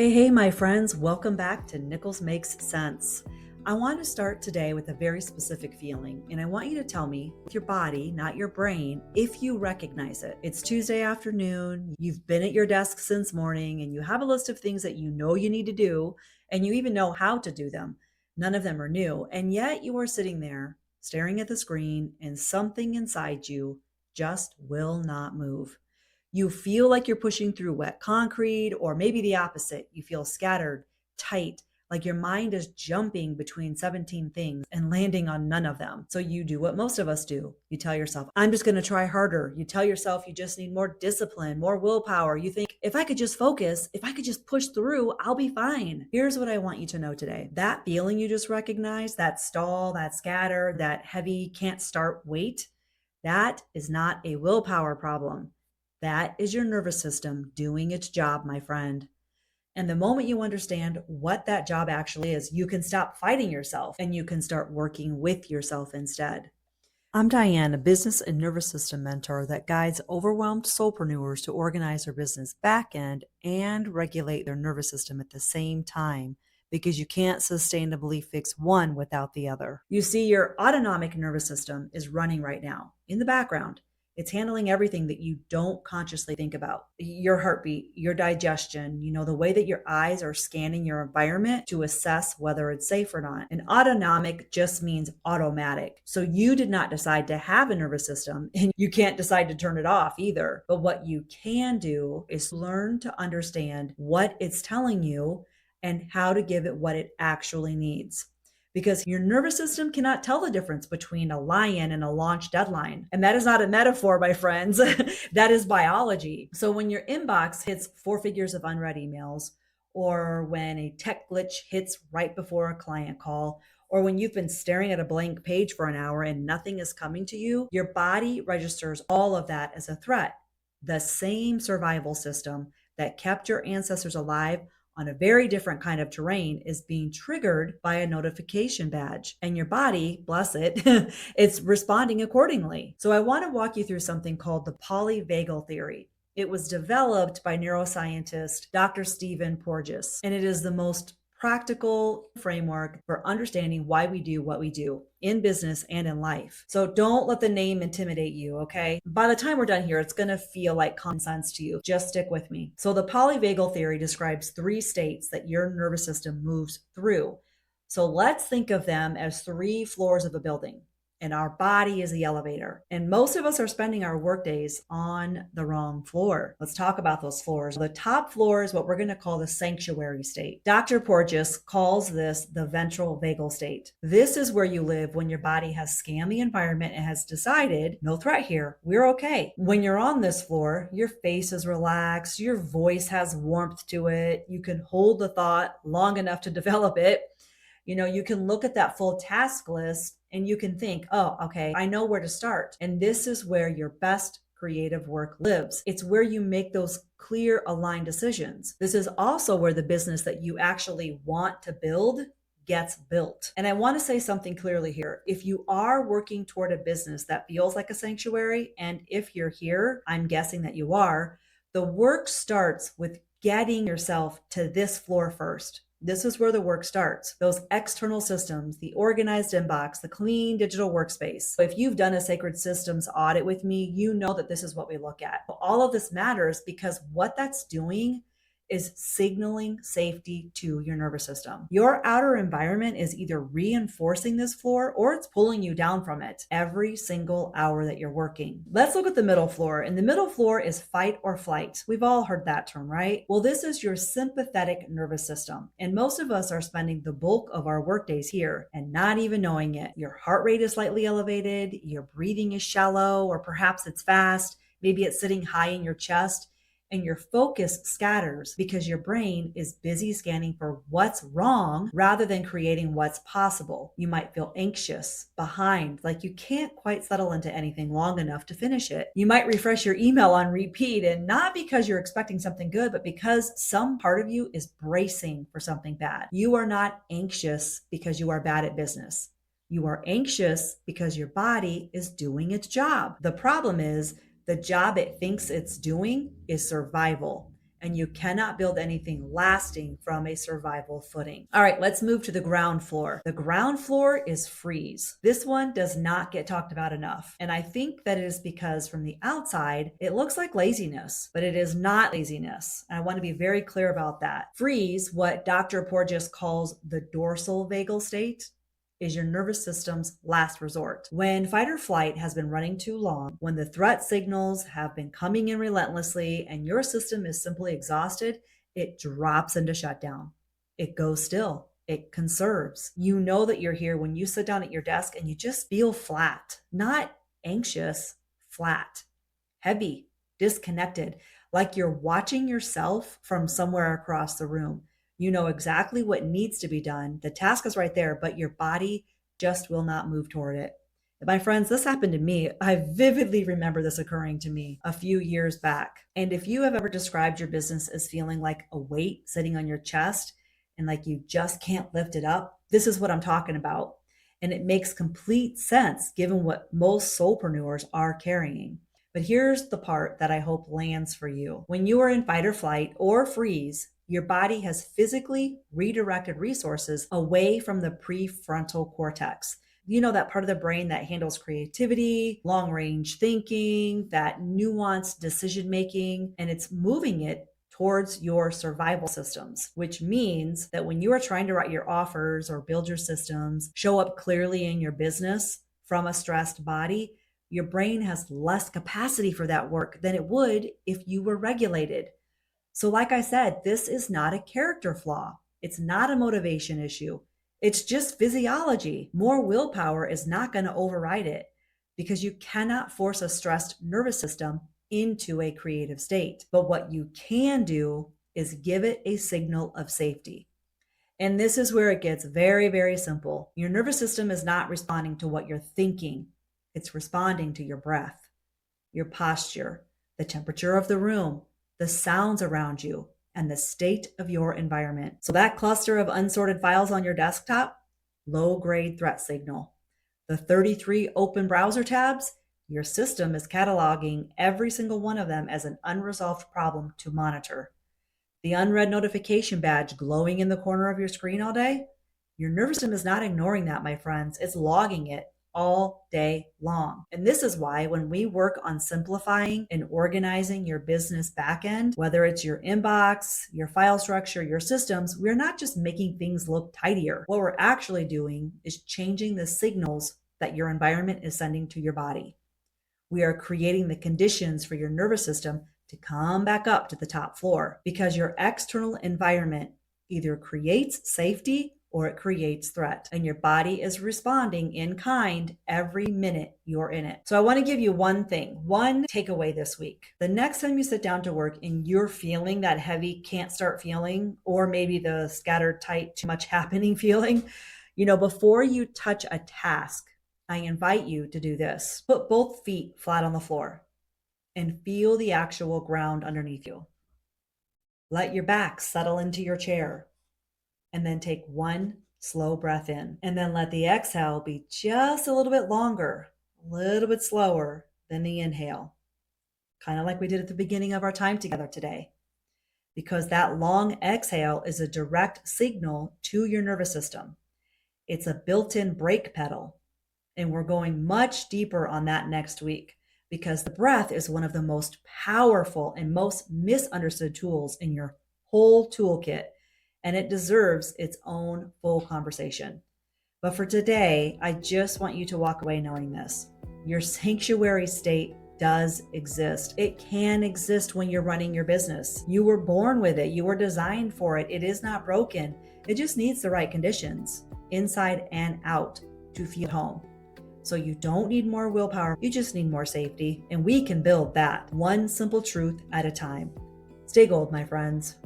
Hey, my friends, welcome back to Nichols Makes Sense. I want to start today with a very specific feeling, and I want you to tell me with your body, not your brain, if you recognize it. It's Tuesday afternoon, you've been at your desk since morning, and you have a list of things that you know you need to do, and you even know how to do them. None of them are new, and yet you are sitting there staring at the screen, and something inside you just will not move. You feel like you're pushing through wet concrete, or maybe the opposite. You feel scattered, tight, like your mind is jumping between 17 things and landing on none of them. So you do what most of us do. You tell yourself, I'm just going to try harder. You tell yourself you just need more discipline, more willpower. You think, if I could just focus, if I could just push through, I'll be fine. Here's what I want you to know today. That feeling you just recognized, that stall, that scatter, that heavy, can't start weight, that is not a willpower problem. That is your nervous system doing its job, my friend. And the moment you understand what that job actually is, you can stop fighting yourself and you can start working with yourself instead. I'm Diane, a business and nervous system mentor that guides overwhelmed solopreneurs to organize their business back end and regulate their nervous system at the same time because you can't sustainably fix one without the other. You see, your autonomic nervous system is running right now in the background. It's handling everything that you don't consciously think about. Your heartbeat, your digestion, the way that your eyes are scanning your environment to assess whether it's safe or not. And autonomic just means automatic. So you did not decide to have a nervous system and you can't decide to turn it off either. But what you can do is learn to understand what it's telling you and how to give it what it actually needs, because your nervous system cannot tell the difference between a lion and a launch deadline. And that is not a metaphor, my friends. That is biology. So when your inbox hits 4 figures of unread emails, or when a tech glitch hits right before a client call, or when you've been staring at a blank page for an hour and nothing is coming to you, your body registers all of that as a threat. The same survival system that kept your ancestors alive on a very different kind of terrain is being triggered by a notification badge. And your body, bless it, it's responding accordingly. So I want to walk you through something called the polyvagal theory. It was developed by neuroscientist Dr. Stephen Porges, and it is the most practical framework for understanding why we do what we do in business and in life. So don't let the name intimidate you, okay? By the time we're done here, it's going to feel like common sense to you. Just stick with me. So the polyvagal theory describes 3 states that your nervous system moves through. So let's think of them as 3 floors of a building, and our body is the elevator. And most of us are spending our workdays on the wrong floor. Let's talk about those floors. The top floor is what we're going to call the sanctuary state. Dr. Porges calls this the ventral vagal state. This is where you live when your body has scanned the environment and has decided, no threat here, we're okay. When you're on this floor, your face is relaxed, your voice has warmth to it, you can hold the thought long enough to develop it. You can look at that full task list and you can think, oh, okay, I know where to start. And this is where your best creative work lives. It's where you make those clear, aligned decisions. This is also where the business that you actually want to build gets built. And I want to say something clearly here. If you are working toward a business that feels like a sanctuary, and if you're here, I'm guessing that you are, the work starts with getting yourself to this floor first. This is where the work starts. Those external systems, the organized inbox, the clean digital workspace. If you've done a sacred systems audit with me, you know that this is what we look at. All of this matters because what that's doing is signaling safety to your nervous system. Your outer environment is either reinforcing this floor or it's pulling you down from it every single hour that you're working. Let's look at the middle floor. And the middle floor is fight or flight. We've all heard that term, right? Well, this is your sympathetic nervous system. And most of us are spending the bulk of our workdays here and not even knowing it. Your heart rate is slightly elevated, your breathing is shallow, or perhaps it's fast. Maybe it's sitting high in your chest. And your focus scatters because your brain is busy scanning for what's wrong rather than creating what's possible. You might feel anxious, behind, like you can't quite settle into anything long enough to finish it. You might refresh your email on repeat, and not because you're expecting something good, but because some part of you is bracing for something bad. You are not anxious because you are bad at business. You are anxious because your body is doing its job. The problem is, the job it thinks it's doing is survival. and you cannot build anything lasting from a survival footing. All right, let's move to the ground floor. The ground floor is freeze. This one does not get talked about enough. And I think that it is because from the outside, it looks like laziness, but it is not laziness. And I want to be very clear about that. Freeze, what Dr. Porges calls the dorsal vagal state, is your nervous system's last resort. When fight or flight has been running too long, when the threat signals have been coming in relentlessly and your system is simply exhausted, it drops into shutdown. It goes still. It conserves. You know that you're here when you sit down at your desk and you just feel flat, not anxious, flat, heavy, disconnected, like you're watching yourself from somewhere across the room. You know exactly what needs to be done. The task is right there, but your body just will not move toward it. My friends, this happened to me. I vividly remember this occurring to me a few years back. And if you have ever described your business as feeling like a weight sitting on your chest and like you just can't lift it up, this is what I'm talking about. And it makes complete sense given what most solopreneurs are carrying. But here's the part that I hope lands for you. When you are in fight or flight or freeze, your body has physically redirected resources away from the prefrontal cortex. You know, that part of the brain that handles creativity, long range thinking, that nuanced decision making, and it's moving it towards your survival systems, which means that when you are trying to write your offers or build your systems, show up clearly in your business from a stressed body, your brain has less capacity for that work than it would if you were regulated. So, like I said, this is not a character flaw. It's not a motivation issue. It's just physiology. More willpower is not going to override it because you cannot force a stressed nervous system into a creative state. But what you can do is give it a signal of safety. And this is where it gets very, very simple. Your nervous system is not responding to what you're thinking. It's responding to your breath, your posture, the temperature of the room, the sounds around you, and the state of your environment. So that cluster of unsorted files on your desktop, low-grade threat signal. The 33 open browser tabs, your system is cataloging every single one of them as an unresolved problem to monitor. The unread notification badge glowing in the corner of your screen all day, your nervous system is not ignoring that, my friends. It's logging it all day long. And this is why when we work on simplifying and organizing your business backend, whether it's your inbox, your file structure, your systems, we're not just making things look tidier. What we're actually doing is changing the signals that your environment is sending to your body. We are creating the conditions for your nervous system to come back up to the top floor because your external environment either creates safety or it creates threat. And your body is responding in kind every minute you're in it. So I want to give you one takeaway this week. The next time you sit down to work and you're feeling that heavy, can't start feeling, or maybe the scattered, tight, too much happening feeling, before you touch a task, I invite you to do this. Put both feet flat on the floor and feel the actual ground underneath you. Let your back settle into your chair. And then take one slow breath in. And then let the exhale be just a little bit longer, a little bit slower than the inhale. Kind of like we did at the beginning of our time together today. Because that long exhale is a direct signal to your nervous system. It's a built-in brake pedal. And we're going much deeper on that next week because the breath is one of the most powerful and most misunderstood tools in your whole toolkit. And it deserves its own full conversation. But for today, I just want you to walk away knowing this. Your sanctuary state does exist. It can exist when you're running your business. You were born with it. You were designed for it. It is not broken. It just needs the right conditions, inside and out, to feel home. So you don't need more willpower. You just need more safety. And we can build that one simple truth at a time. Stay gold, my friends.